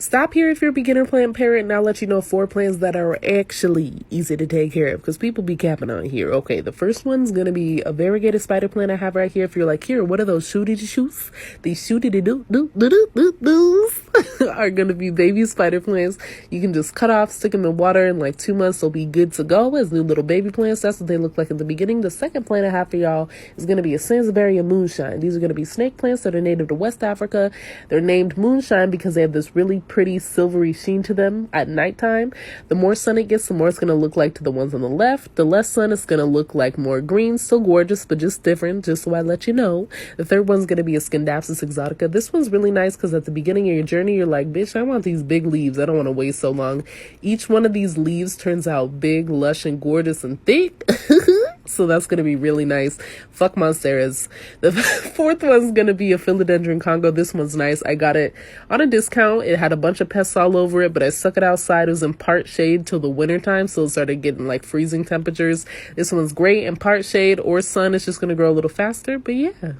Stop here if you're a beginner plant parent, and I'll let you know 4 plants that are actually easy to take care of, because people be capping on here. Okay, the first one's going to be a variegated spider plant I have right here. If you're like, here, what are those shooty-shoots? These shooty-doo-doo-doo-doo-doos are going to be baby spider plants. You can just cut off, stick them in water, in like 2 months, they'll be good to go as new little baby plants. That's what they look like in the beginning. The second plant I have for y'all is going to be a Sansevieria Moonshine. These are going to be snake plants that are native to West Africa. They're named Moonshine because they have this really pretty silvery sheen to them at nighttime. The more sun it gets, the more it's going to look like to the ones on the left. The less sun, it's going to look like more green. Still gorgeous, but just different, just so I let you know. The third one's going to be a Scindapsus Exotica. This one's really nice because at the beginning of your journey, you're like, bitch, I want these big leaves. I don't want to wait so long. Each one of these leaves turns out big, lush, and gorgeous and thick. So that's going to be really nice. Fuck monsteras. The fourth one's going to be a Philodendron Congo. This one's nice. I got it on a discount. It had a bunch of pests all over it, but I stuck it outside. It was in part shade till the winter time, so it started getting like freezing temperatures. This one's great in part shade or sun. It's just going to grow a little faster, but yeah.